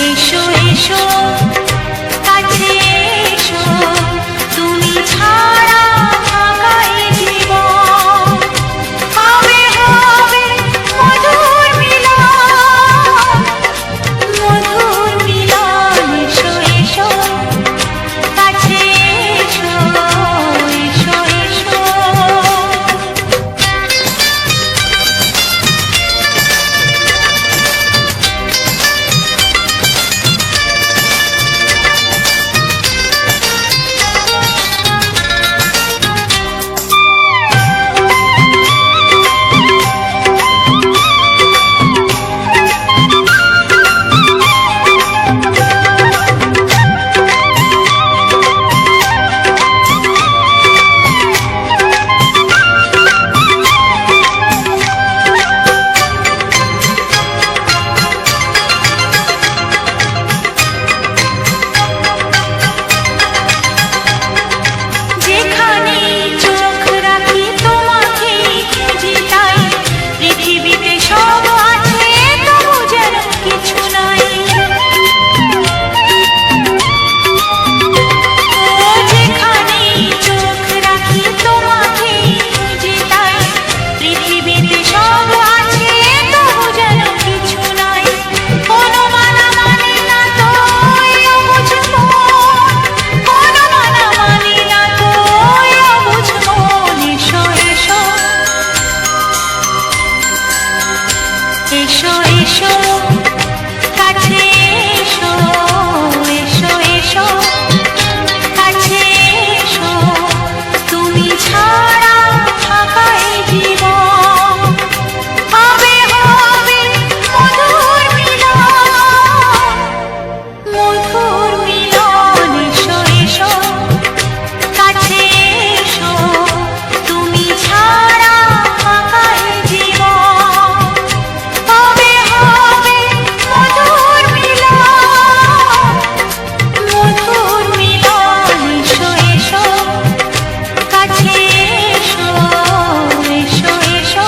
এসো এসো কাছে এসো, তুমি ছাড়া থাকা এ জীবন হবে হবে মধুর মিলন, মধুর মিলন। এসো এসো কাছে এসো, এসো এসো। এসো এসো কাছে এসো, এসো এসো কাছে এসো, তুমি ছাড়া থাকা এ জীবন হবে হবে মধুর মিলন, মধুর মিলন। এসো এসো কাছে এসো, তুমি ছাড়া থাকা এ জীবন হবে হবে মধুর মিলন, মধুর মিলন। এসো এসো কাছে এসো, এসো এসো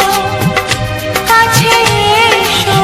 কাছে এসো।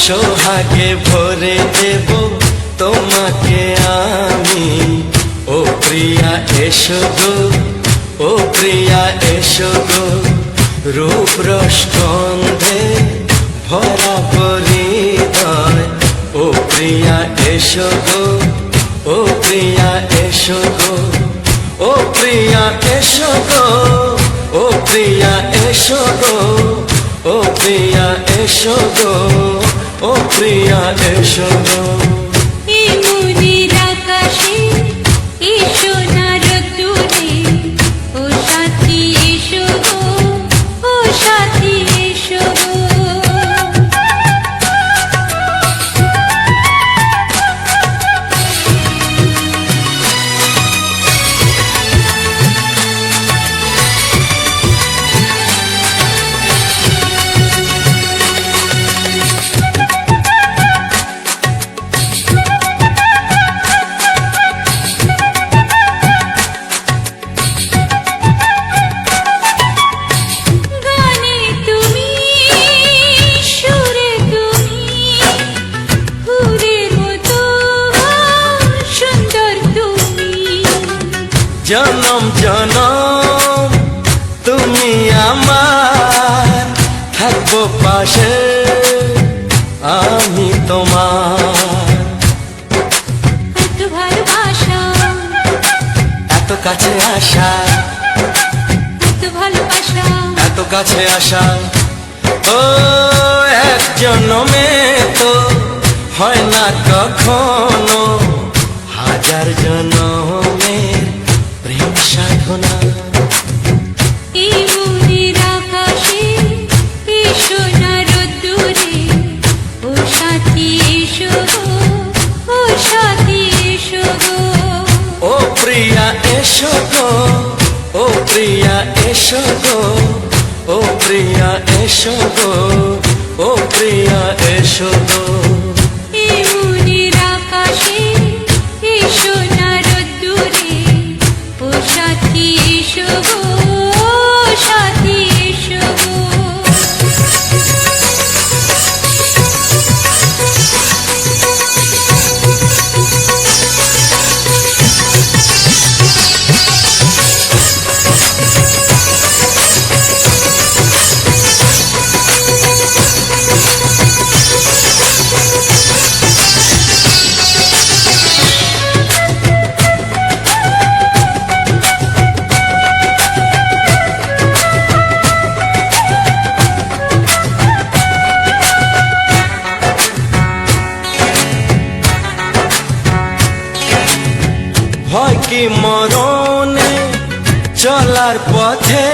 সোহাগে ভরে দেব তোমাকে আমি, ও প্রিয়া এসো গো, ও প্রিয়া এসো গো। রূপ রস গন্ধে ভরা পরিদয়, ও প্রিয়া এসো গো, ও প্রিয়া এসো গো, ও প্রিয়া এসো গো, ও প্রিয়া এসো গো, ও প্রিয়া এসো গো, ও প্রিয়া এসো গো। এই মনের আকাশে এই সোনার রোদ্দুরে, ও সাথী এসো গো, ও সাথী এসো গো। জনম জনম পাশে আমি তোমার, এত ভালোবাসা, এত কাছে আসা, এত ভালোবাসা, এত কাছে আসা। ও এক জন্মে তো হয় না কখনো, হাজার জন্মের প্রেম সাধনা। এই মনের আকাশে এই সোনার রোদ্দুরে, ও সাথী এসো গো, ও সাথী এসো গো। ও প্রিয়া এসো গো, ও প্রিয়া এসো গো, ও প্রিয়া এসো গো, ও প্রিয়া এসো গো। এই মনের আকাশে এই সোনার রোদ্দুরে, ও সাথী এসো গো, ও সাথী এসো গো। ভয় কি মরণে চলার পথে,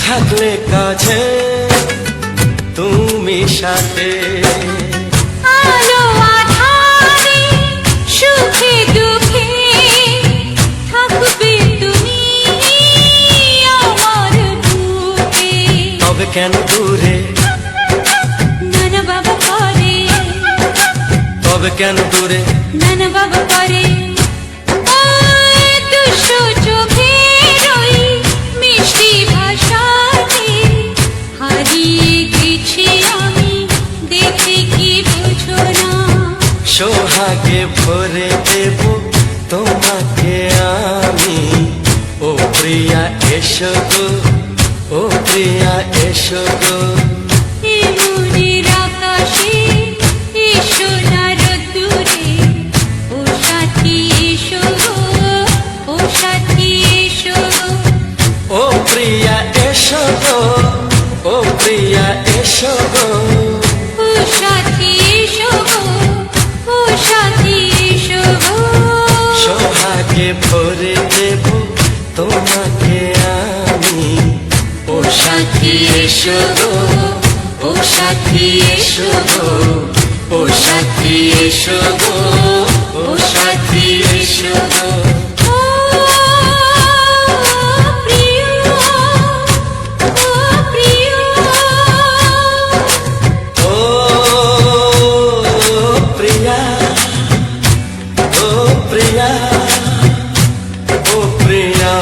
থাকলে কাছে তুমি সাথে। আলো আঁধারে সুখে দুঃখে থাকবে তুমি আমার বুকে। তবে কেন দূরে, নানা বাবা করে, তবে কেন দূরে, নানা বাবা করে। ওই দুশো চোখের ওই মিষ্টি ভাষাতে হারিয়ে গেছি আমি, দেখে কি বুঝো না। সোহাগে ভরে দেব তোমাকে আমি। ও প্রিয়া এসো গো, ও প্রিয়া এসো গো। এই মনের আকাশে এই সোনার রোদ্দুরে, ও সাথী এসো গো, ও সাথী এসো গো। ও প্রিয়া এসো গো, ও প্রিয়া এসো গো। ও সাথী এসো গো, ও সাথী এসো গো। সোহাগে ভরে দেব তোমাকে আমি। ও সাথী এসো গো, ও সাথী এসো গো, ও সাথী এসো গো, ও সাথী এসো গো। ও প্রিয়, ও প্রিয়, ও প্রিয়া, ও প্রিয়া, ও প্রিয়া।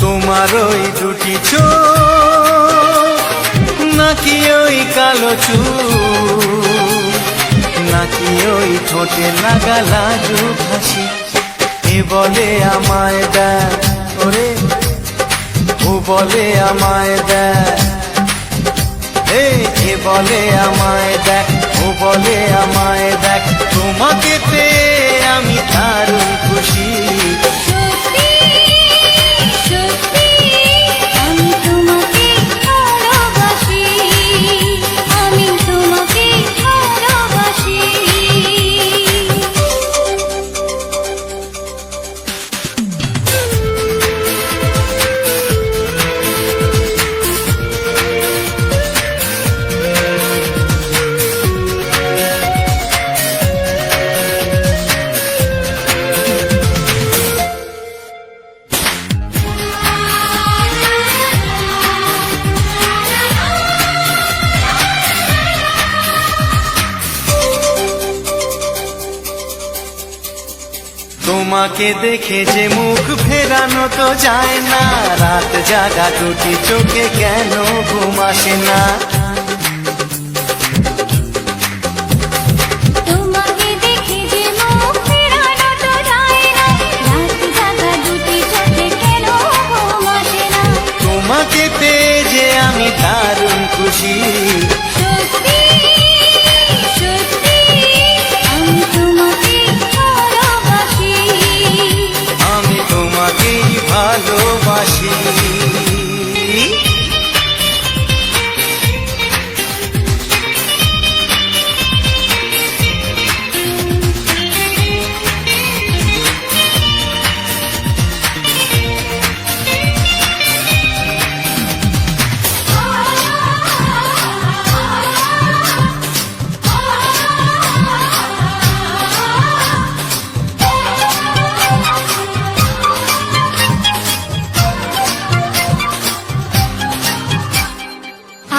তোমার ওই দুটি চোখ, নাকি ওই কালো চুল, নাকি ওই ঠোঁটে লাগা লাজুক হাসি, এ বলে আমায় দেখ ওরে, ও বলে আমায় দেখ, এ বলে আমায় দেখ, ও বলে আমায় দেখ। তোমাকে পেয়ে আমি দারুণ খুশি। সত্যি সত্যি আমি তোমাকে ভালোবাসি, আমি তোমাকে ভালোবাসি। তোমাকে দেখে যে মুখ ফেরানো তো যায় না, রাত জাগা দুটি চোখে কেন ঘুম আসে না। তোমাকে দেখে যে মুখ ফেরানো তো যায় না, রাত জাগা দুটি চোখে কেন ঘুম আসে না। তোমাকে পেয়ে যে আমি দারুণ খুশি, সত্যি সত্যি আমি তোমাকে ভালোবাসি, আমি তোমাকেই ভালোবাসি।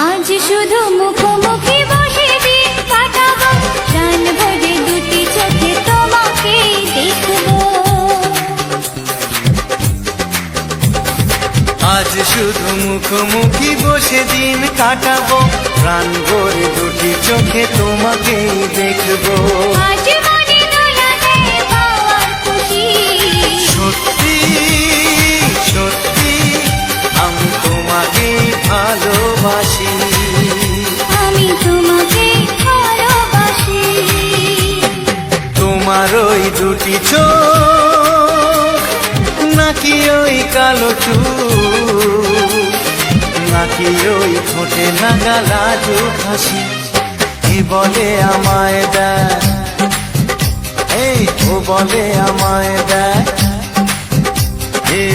আজ শুধু মুখোমুখি বসে দিন কাটাবো, প্রাণ ভরে দুটি চোখে তোমাকে দেখবো। আজ শুধু মুখোমুখি বসে দিন কাটাবো, প্রাণ ভরে দুটি চোখে তোমাকেই দেখবো। আজ মনে দোলাতে পাওয়ার খুশি, সত্যি সত্যি আমি তোমাকেই ভালোবাসি, আমি তোমাকে ভালোবাসি। তোমার ওই দুটি চোখ, নাকি ওই কালো চুল, নাকি ওই ঠোঁটে লাগা লাজুক হাসি, এ বলে আমায় দেয়, এই ও বলে আমায় দেয়, এ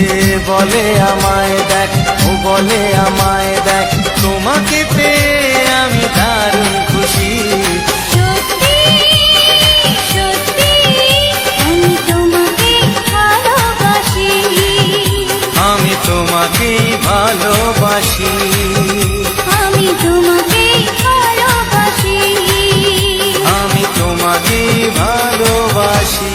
বলে আমায় দেখ, ও বলে আমায় দেখ, তোমাকে পেয়ে আমি দারুণ খুশি। সত্যি সত্যি আমি তোমাকে ভালোবাসি, আমি তোমাকেই ভালোবাসি, আমি তোমাকে ভালোবাসি, আমি তোমাকেই ভালোবাসি।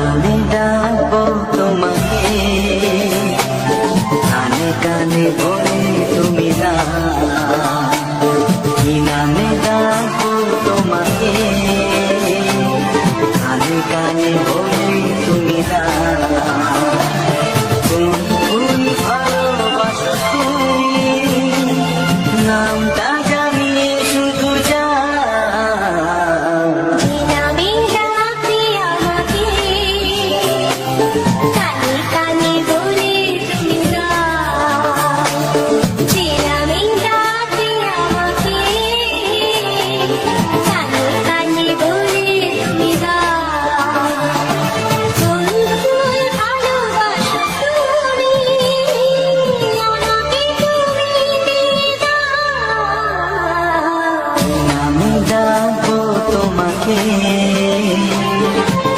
আমি ডাকবো তোমাকে, কানে কানে বলে তুমি না, কি নামে ডাকবো তোমাকে, কানে কানে বলে তুমি না। তুমি ভালোবাসো তুমি, নামটা জানিয়ে শুধু যা, আমি ডাকি আমাকে, কানে কানে বলে তুমি না। আমি ডাকি আমাকে, কানে কানে বলে তুমি না। ফুল ফুল ভালোবাসো তুমি, আমাকে তুমি দিয়ে দাও। আমি ডাকবো তোমাকে,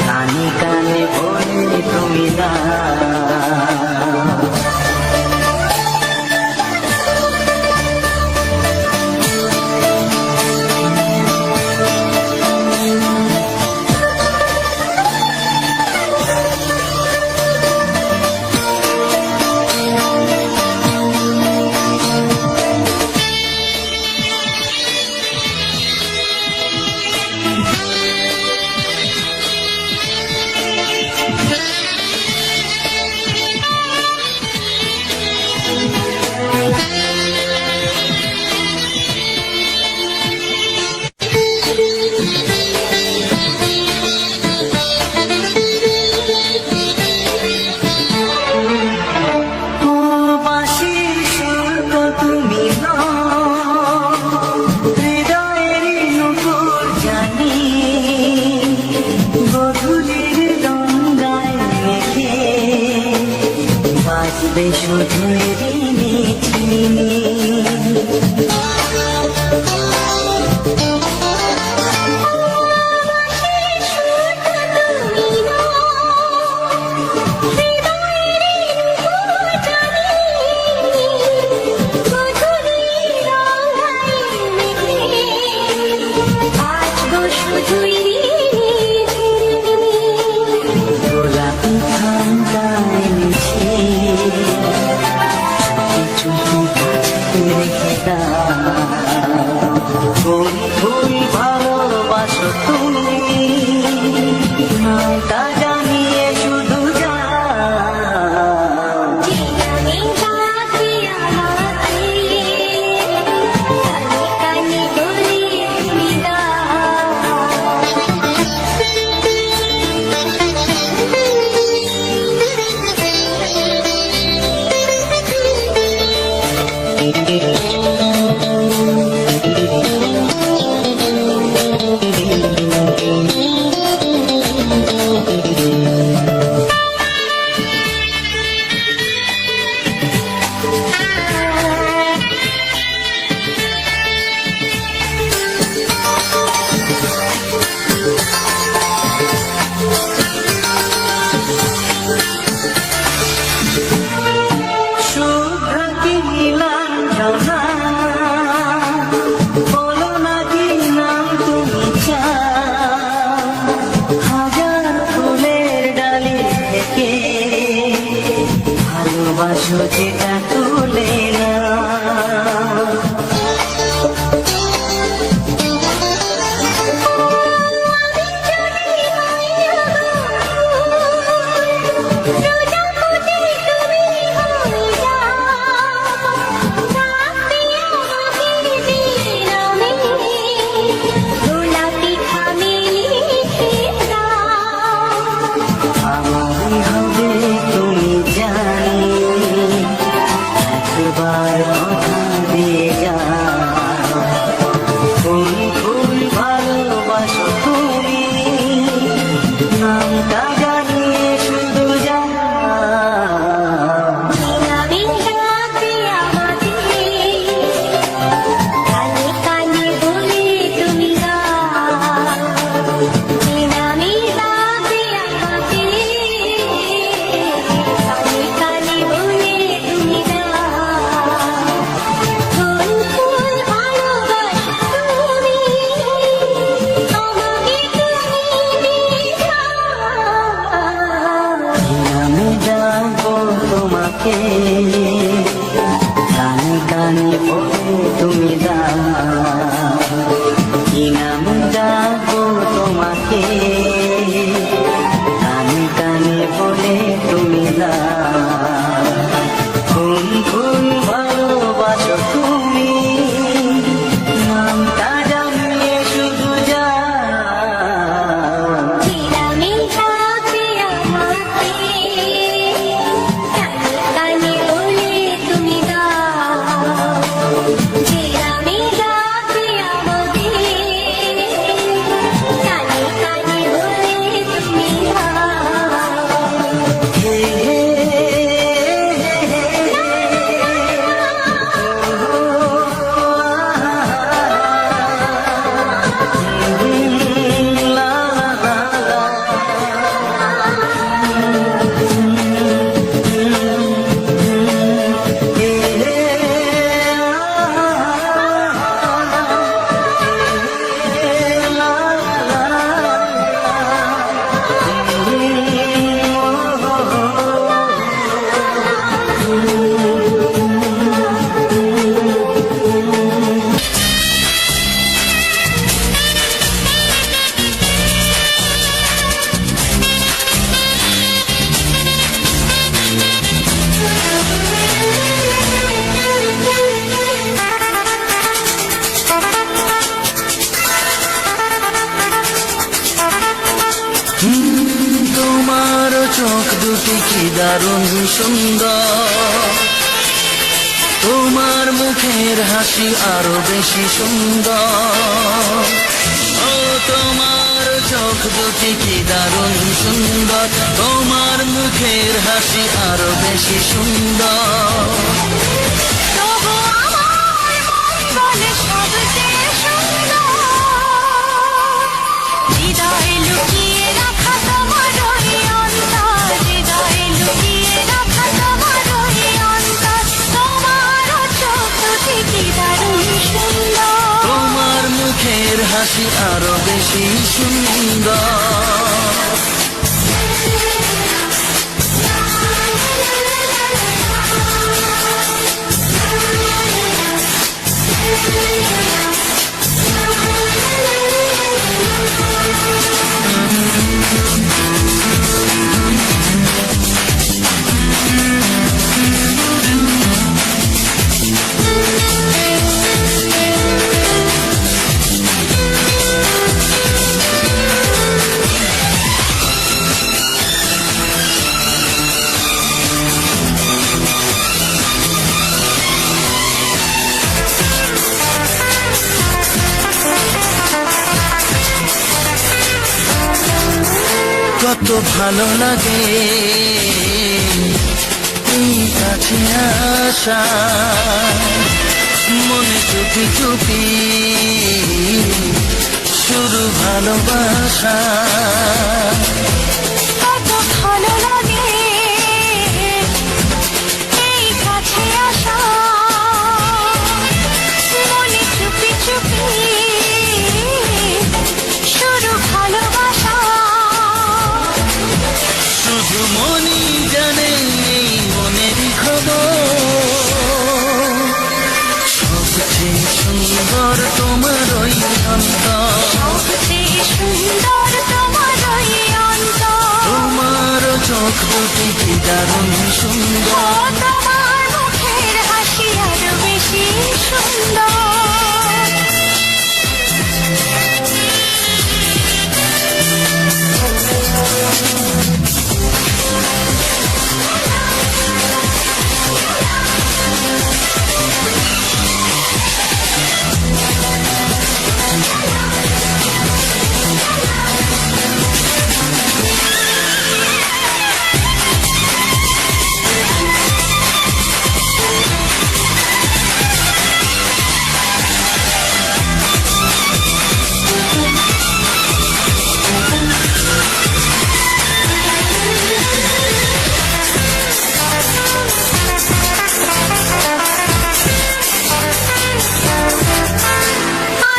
কানে কানে বলে তুমি না। কোন ফুল ভালোবাসো তুমি নামটা জানিয়ে শুধু যা আমি ডাকি আমাকে কানে কানে বলি তুমি শুভ্র কি নীলাঞ্জনা বলো না কি নাম তুমি চাও হাজার ফুলের ডালি থেকে ভালোবাসো যেটা তুলে না আমারই হবে তুমি জানি একবার কথা দিয়ে যাও কোন ফুল ভালোবাসো তুমি নামটা জানিয়ে শুধু যাও আমি ডাকি আমাকে কানে কানে বলি তুমি আমি ডাকি আমাকে কানে কানে বলি তুমি কোন ফুল ভালোবাসো তুমি আমাকে আমি যাবো তোমাকে কানে কানে বলে তুমি আমি যাবো তোমাকে কানে কানে বলে তুমি কোন ফুল ভালোবাসো তুমি নামটা জানিয়ে শুধু যা আমি ডাকি আমাকে কানে কানে বলি তুমি আমি ডাকি আমাকে কানে কানে বলি তুমি তোমার চোখ দুটি কি দারুণ সুন্দর তোমার মুখের হাসি আরো বেশি সুন্দর ও তোমার চোখ দুটি কি দারুণ সুন্দর তোমার মুখের হাসি আরো বেশি সুন্দর তবু আমার মন বলে সবচেয়ে সুন্দর হৃদয়ে লুকিয়ে রাখা তোমার ওই অন্তর হৃদয়ে লুকিয়ে রাখা তোমার ওই অন্তর তোমার চোখ দুটি কি দারুণ সুন্দর তোমার মুখের হাসি আরো বেশি সুন্দর কত ভালো লাগে এই কাছে আসা, মনে চুপি চুপি শুরু ভালোবাসা। কত ভালো লাগে এই কাছে আসা, মনে চুপি চুপি শুরু ভালোবাসা। শুধু মনই জানে এই মনের খবর, সবচেয়ে সুন্দর তোমার ওই অন্তর, সবচেয়ে সুন্দর তোমার ওই অন্তর। তোমার চোখ দুটি কি দারুণ সুন্দর, তোমার মুখের হাসি আরো বেশি সুন্দর।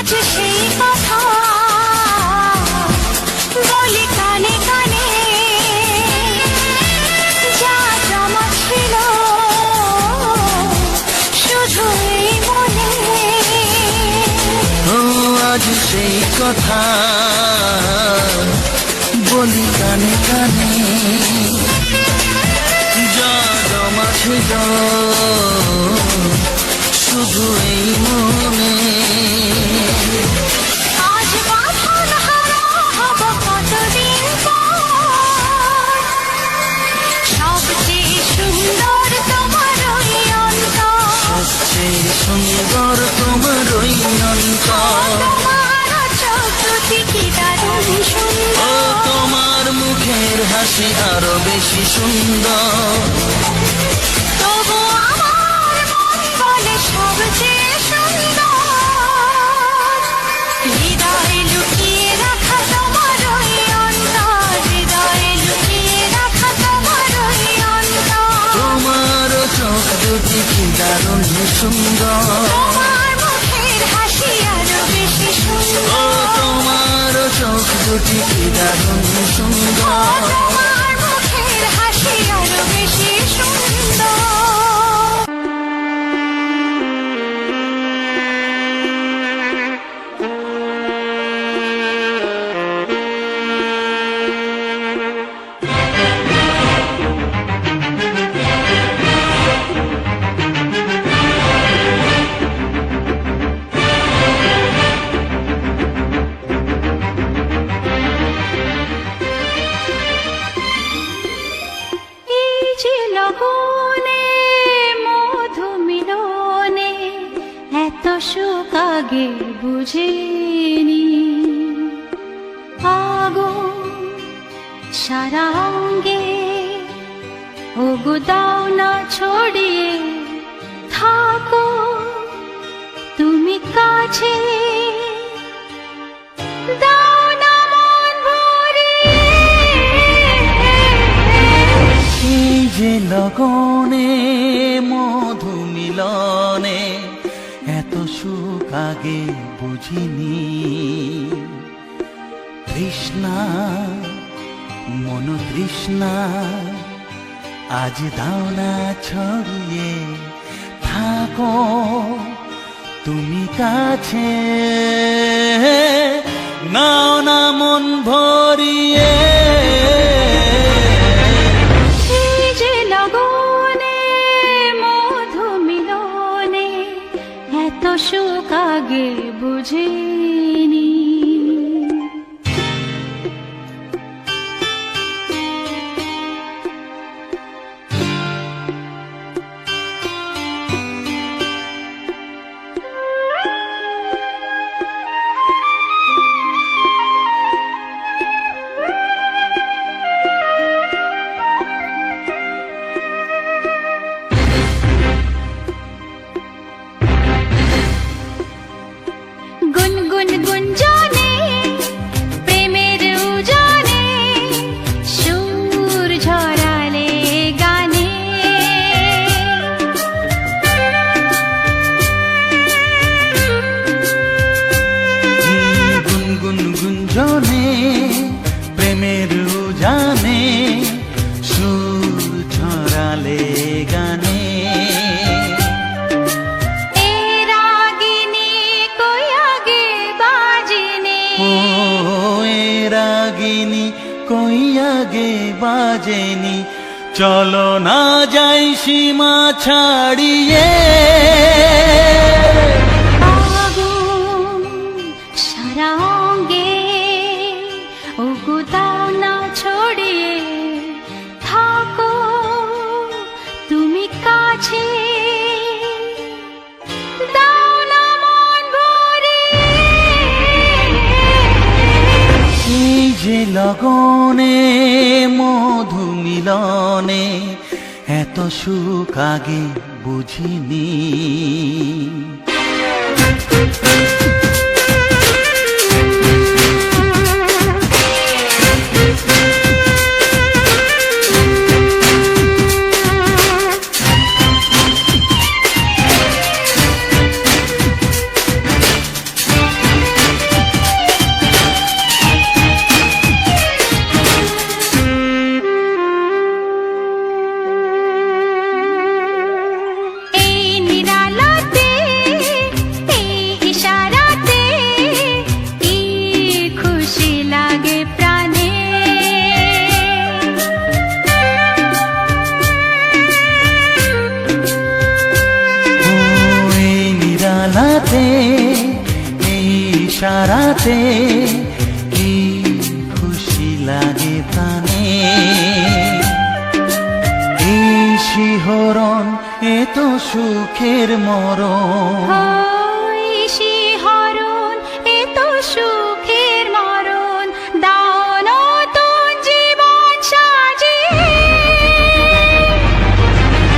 আজ সেই কথা বলি কানে কানে, যা জমা ছিল শুধু এই মনে। ও আজ সেই কথা বলি কানে কানে, যা জমা ছিল শুধু এই মনে। আজ বাঁধন হারা হব কতদিন পর, সবচেয়ে সুন্দর তোমার ওই অন্তর। সবচেয়ে সুন্দর তোমার ওই অন্তর, তোমার চোখ দুটি কি দারুণ ও সুন্দর। তোমার মুখের হাসি আরো বেশি সুন্দর। তবু আমার মন বলে সবচেয়ে সুন্দর, হৃদয়ে লুকিয়ে রাখা তোমার ওই অন্তর। হৃদয়ে লুকিয়ে রাখা তোমার ওই অন্তর। তোমার চোখ দুটি কি দারুণ সুন্দর, তোমার মুখের হাসি আরো বেশি ও সুন্দর। তোমার চোখ দুটি কি দারুণ সুন্দর। তোমার মুখের হাসি আরো বেশি সুন্দর। এই যে লগনে মধু মিলনে এত সুখ আগে বুঝিনি। আগুন সারা অঙ্গে ওগো দাও না ছড়িয়ে থাকো তুমি কাছে, দাও না মন ভরিয়ে। এই যে লগনে মধু মিলনে এত সুখ আগে বুঝিনি। তৃষ্ণা মন তৃষ্ণা আজ দাও না ছড়িয়ে থাকো তুমি কাছে, নাও না মন ভরিয়ে। এই যে লগনে মধু মিলনে এত সুখ আগে বুঝিনি। গুঞ্জনে প্রেমের উজানে সুর ঝরালে গানে গুনগুন গুঞ্জনে প্রেমের উজানে সুর ছড়ালে গানে এ রাগিনী কই আগে বাজেনি ও এ রাগিনী কই আগে বাজেনি চলো না যাই সীমা ছাড়িয়ে আগুন সারা অঙ্গে ওগো দাও না ছড়িয়ে থাকো তুমি কাছে দাও না মন ভরিয়ে এই যে লগনে মধু মিলনে এত সুখ আগে বুঝিনি এই নিরালাতে এই ইশারাতে কি খুশি লাগে প্রাণে ও এই নিরালাতে এই ইশারাতে কি খুশি লাগে প্রাণে এই শিহরণ এ তো সুখের মরণ ওই শিহরণ এ তো সুখের মরণ দাও নতুন জীবন সাজিয়ে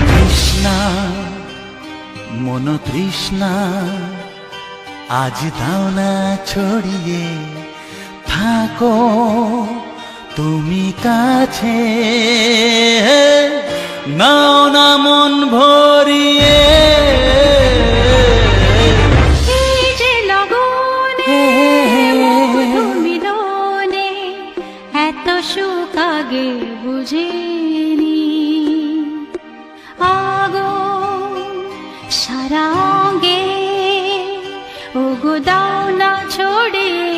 তৃষ্ণা মন তৃষ্ণা আজ দাও না ছড়িয়ে থাকো তুমি কাছে নাও না মন ভরিয়ে এই যে লগনে মধু মিলনে এত সুখ আগে বুঝিনি আগুন সারা অঙ্গে ওগো দাও না ছড়িয়ে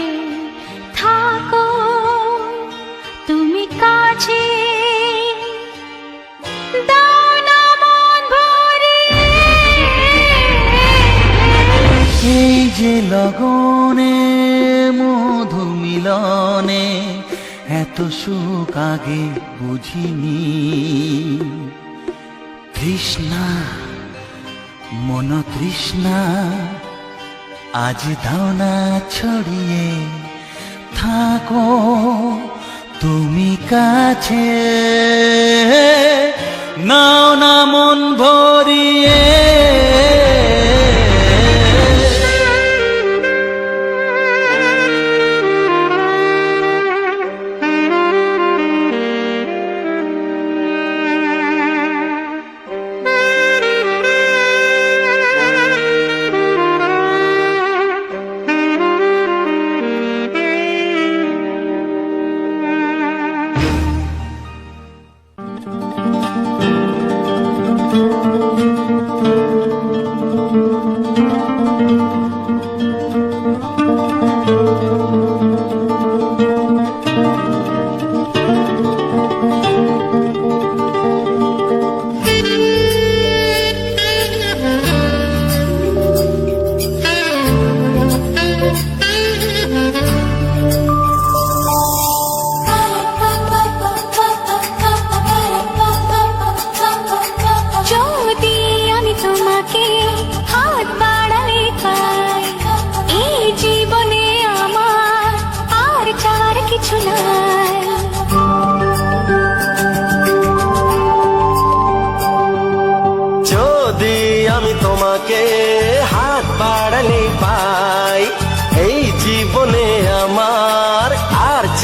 থাকো তুমি কাছে দাও না মন ভরিয়ে এই যে লগনে মধু মিলনে এত সুখ আগে বুঝিনি তৃষ্ণা মন তৃষ্ণা আজ দাও না ছড়িয়ে থাকো তুমি কাছে নাও না মন ভরিয়ে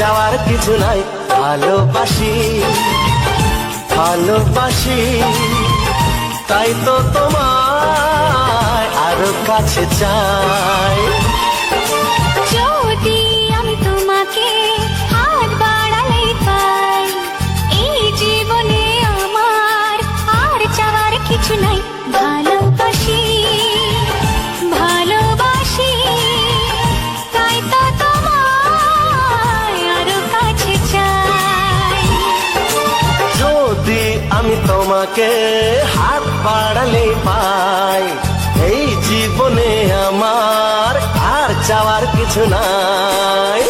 চাওয়ার কিছু নাই। ভালোবাসি ভালোবাসি তাই তো তোমায় আরো কাছে চাই। যদি আমি তোমাকে হাত বাড়ালে পাই, এই জীবনে আমার আর চাওয়ার কিছু নাই। ভালোবাসি ভালোবাসি তাই তো তোমায় আরো কাছে চাই। যদি আমি তোমাকে হাত বাড়ালে পাই, এই জীবনে আমার আর চাওয়ার কিছু নাই।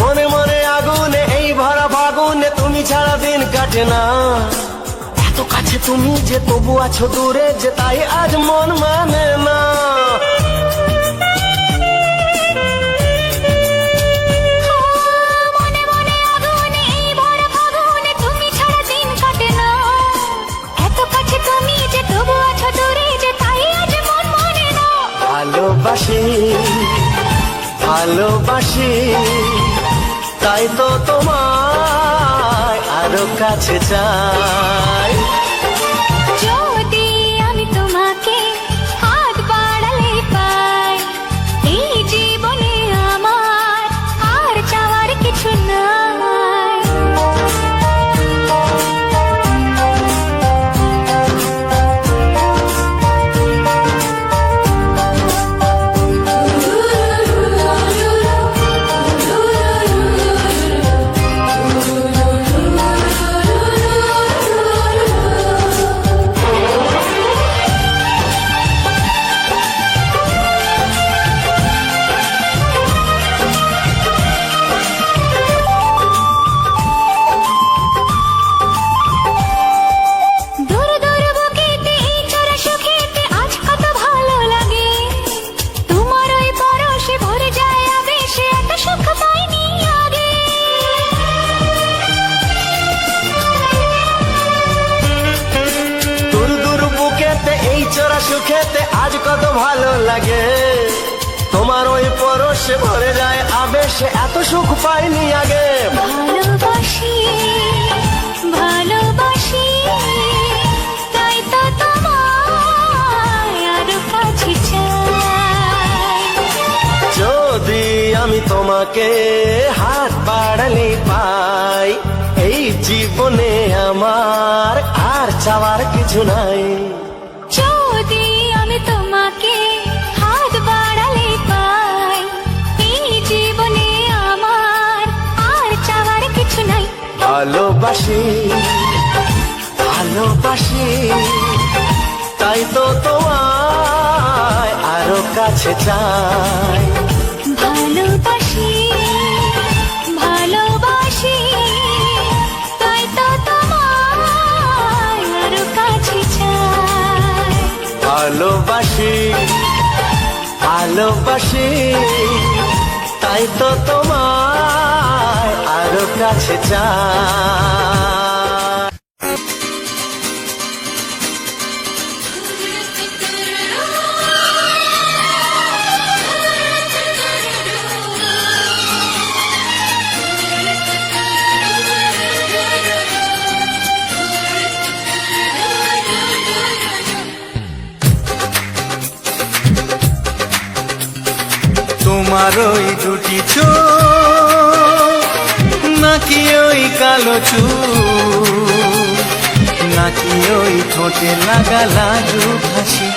মনে মনে আগুনে এই ভরা ফাগুনে তুমি ছাড়া দিন কাটে না। এত কাছে তুমি যে তবু আছো দূরে, যে তাই আজ মন মানে না। মনে মনে আগুনে এই ভরা ফাগুনে তুমি ছাড়া দিন কাটে না। এত কাছে তুমি যে তবু আছো দূরে, যে তাই আজ মন মানে না। ভালোবাসি ভালোবাসি তাই তো তোমায় আরো কাছে চাই। যদি আমি তোমাকে হাত বাড়ালে পাই, এই জীবনে আমার আর চাওয়ার কিছু নাই। দূর দূর বুকেতে এই চোরা সুখেতে আজ কত ভালো লাগে। তোমার ওই পরশে ভরে যায় আবেশে, এত সুখ পাইনি আগে। দূর দূর বুকেতে এই চোরা সুখেতে আজ কত ভালো লাগে। তোমার ওই পরশে ভরে যায় আবেশে, এত সুখ পাইনি আগে। ভালোবাসি ভালোবাসি তাই তো তোমায় আরো কাছে চাই। যদি আমি তোমাকে হাত বাড়ালে পাই, এই জীবনে আমার আর চাওয়ার কিছু নাই। যদি আমি তোমাকে হাত বাড়ালে পাই, এই জীবনে আমার আর চাওয়ার কিছু নাই। ভালোবাসি ভালোবাসি তাই তো তোমায় আরো কাছে চাই। ভালোবাসি ভালোবাসি তাই তো তোমায় আরো কাছে চাই। ভালোবাসি ভালোবাসি তাই তো তোমায় আরো কাছে চাই। তোমার ওই দুটি চোখ, নাকি ওই কালো চুল, নাকি ওই ঠোঁটে লাগা লাজুক হাসি,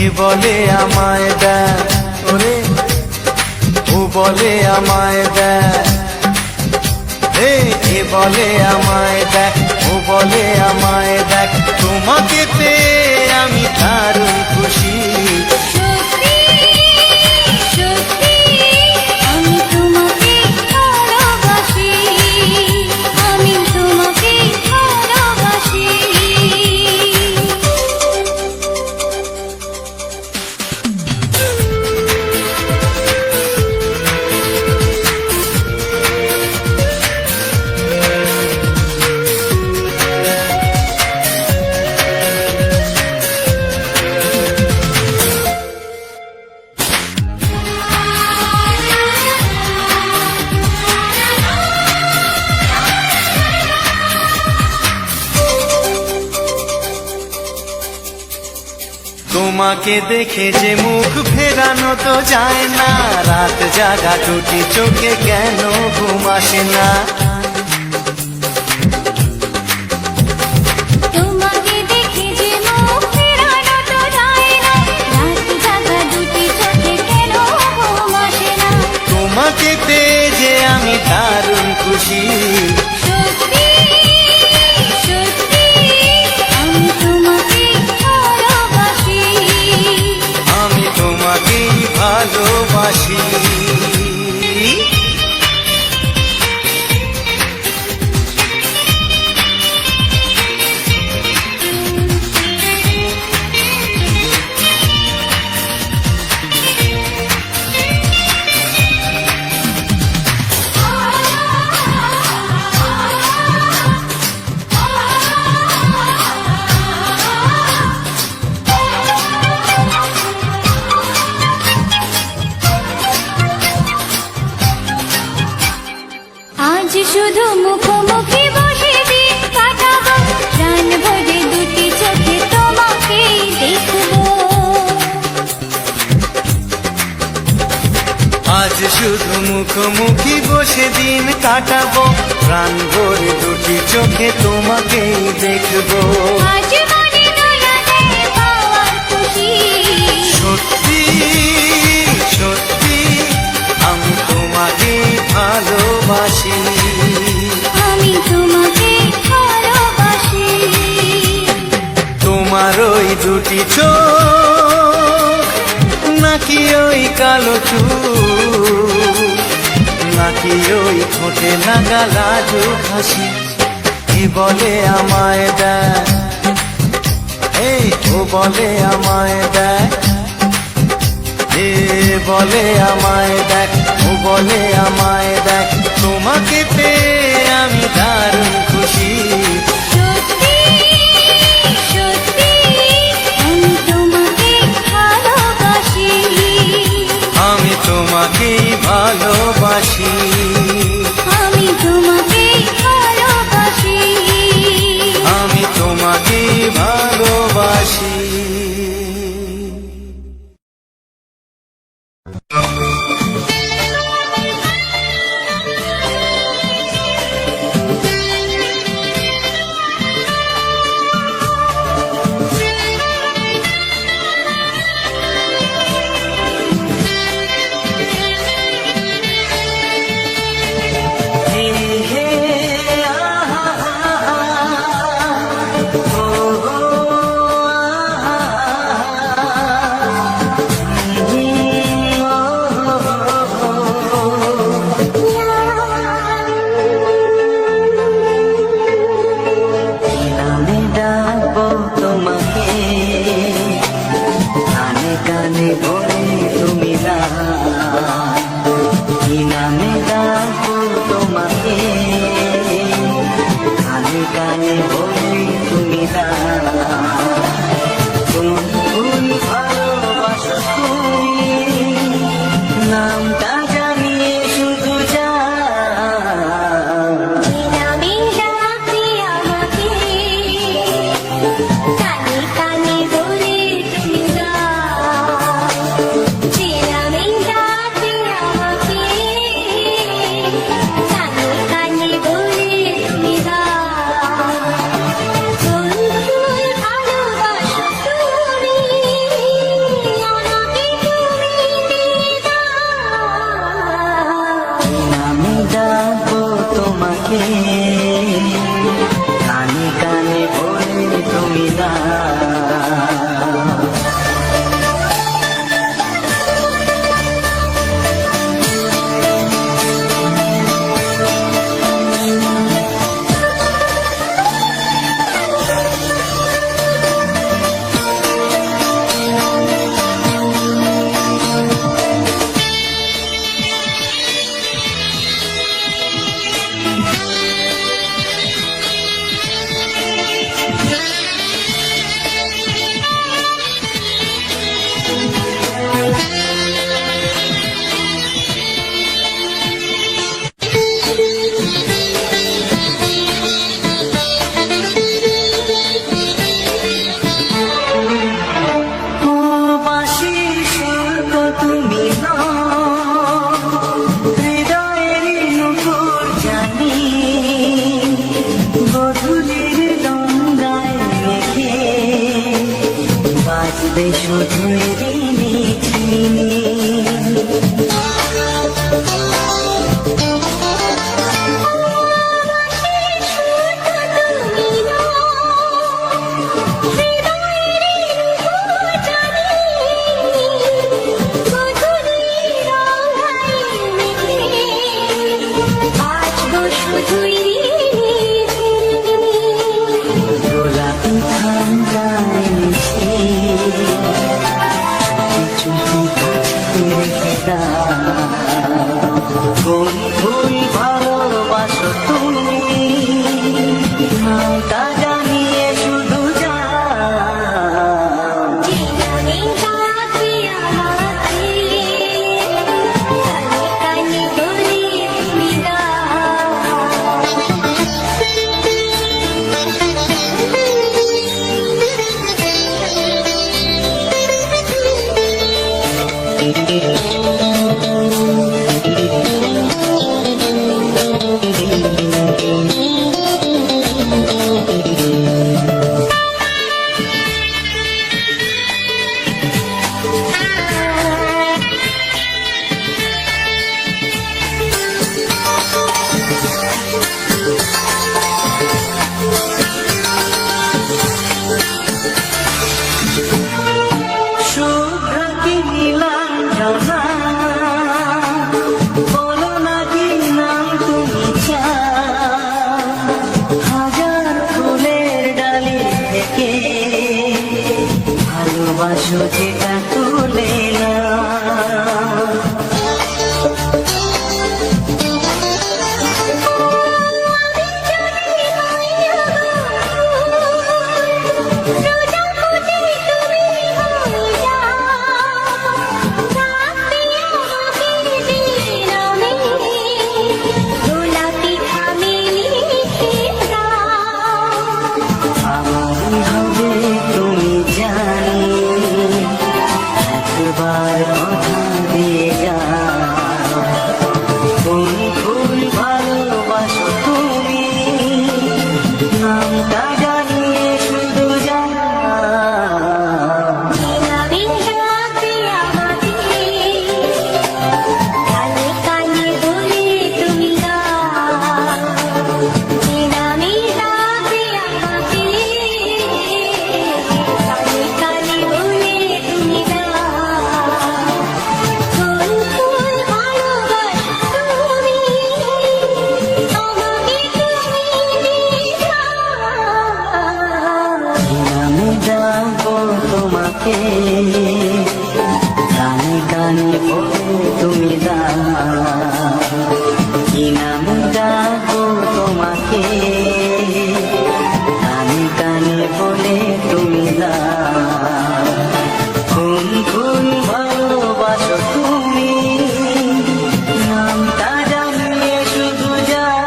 এ বলে আমায় দেখ ওরে, ও বলে আমায় দেখ, এ বলে আমায় দেখ, ও বলে আমায় দেখ, তোমাকে পেয়ে আমি দারুণ খুশি। সত্যি সত্যি আমি তোমাকে ভালোবাসি, আমি তোমাকে ভালোবাসি। তোমাকে দেখে যে মুখ ফেরানো তো যায় না, রাত জাগা দুটি চোখে কেন ঘুম আসে না। তোমাকে দেখে যে মুখ ফেরানো তো যায় না, রাত জাগা দুটি চোখে কেন ঘুম আসে না। তোমাকে পেয়ে যে আমি দারুণ খুশি, সত্যি সত্যি আমি তোমাকে ভালোবাসি, আমি তোমাকেই ভালোবাসি। আজ শুধু মুখোমুখি বসে দিন কাটাবো, প্রাণ ভরে দুটি চোখে তোমাকেই দেখবো। আজ শুধু মুখোমুখি বসে দিন কাটাবো, প্রাণ ভরে দুটি চোখে তোমাকেই দেখবো। আজ মনে দয়ালে পাওয়ার খুশি, সত্যি সত্যি আমি তোমাকেই ভালোবাসি, আমি তোমাকে ভালোবাসি। তোমার ওই দুটি চোখ, নাকি ওই কালো চুল, নাকি ওই ঠোঁটে লাগা লাজুক হাসি, এ বলে আমায় দেয়, এই ও বলে আমায় দেয়, এ বলে আমায় দেখ, ও বলে আমায় দেখ, তোমাকে পেয়ে আমি দারুণ খুশি। সত্যি সত্যি আমি তোমাকে ভালোবাসি, আমি তোমাকেই ভালোবাসি, আমি তোমাকে ভালোবাসি, আমি তোমাকেই ভালোবাসি। হে হে আহা ও নামে ডাকবো তোমাকে, কানে কানে বলে তুমি না, কি নামে ডাকবো তোমাকে, কানে কানে বলে তুমি না। তুমি ভালোবাসো তুমি, নামটা জানিয়ে শুধু যা, আমি ডাকি আমাকে, কানে কানে বলে তুমি না। আমি ডাকি আমাকে, কানে কানে বলে তুমি না। ফুল ফুল ভালোবাসো তুমি, আমাকে তুমি দিয়ে দাও। আমি ডাকবো তোমাকে, কানে কানে বলে তুমি না। ধুলির ডঙ্গায় মেখে বাজবে শুধু ঋণী ঝিনি। গোলাপি ঠান্ডায় মিশে চুপি চুপি রেখে দাও। কোন ভুল ভালোবাসো তুমি নামটা জানিয়ে শুধু যাও। শুভ্র কি নীলাঞ্জনা বলো না কি নাম তুমি চাও। হাজার ফুলের ডালি থেকে ভালোবাসো যেটা তুলে না। আমার হবে তুমি জানি একবার কথা দিয়ে যাও। কোন ফুল ভালোবাসো তুমি নামটা জানিয়ে শুধু যাও। আমি যাবো তোমাকে কানে কানে বলে তুমি দাও। কি নামে যাবো তোমাকে কানে কানে বলে তুমি দাও। কোন ফুল ভালোবাসো তুমি নামটা জানিয়ে শুধু যাও।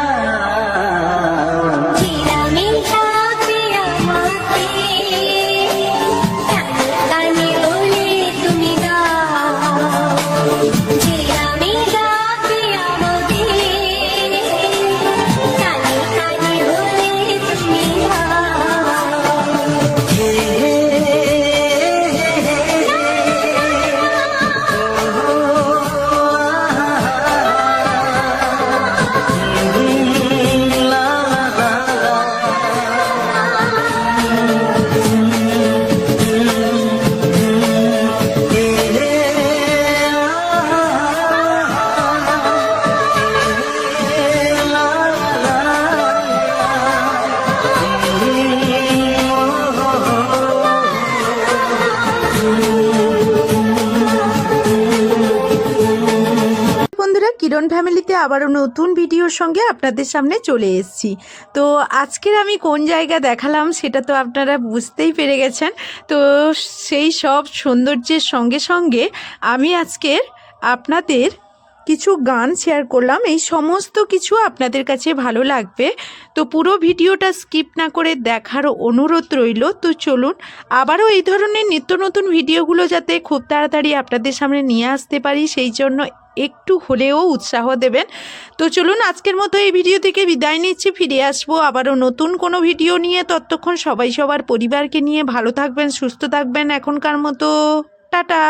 বন্ধুরা, কিরণ ফ্যামিলিতে আবারও নতুন ভিডিওর সঙ্গে আপনাদের সামনে চলে এসেছি। তো আজকের আমি কোন জায়গা দেখালাম সেটা তো আপনারা বুঝতেই পেরে গেছেন। তো সেই সব সৌন্দর্যের সঙ্গে সঙ্গে আমি আজকের আপনাদের কিছু গান শেয়ার করলাম, এই সমস্ত কিছু আপনাদের কাছে ভালো লাগবে। তো পুরো ভিডিওটা স্কিপ না করে দেখার অনুরোধ রইল। তো চলুন আবারও এই ধরনের নিত্য নতুন ভিডিওগুলো যাতে খুব তাড়াতাড়ি আপনাদের সামনে নিয়ে আসতে পারি, সেই জন্য একটু হলেও উৎসাহ দেবেন। তো চলুন আজকের মতো এই ভিডিও থেকে বিদায় নিচ্ছি, ফিরে আসবো আবারও নতুন কোনো ভিডিও নিয়ে। ততক্ষণ সবাই সবার পরিবারকে নিয়ে ভালো থাকবেন, সুস্থ থাকবেন। এখনকার মতো টাটা।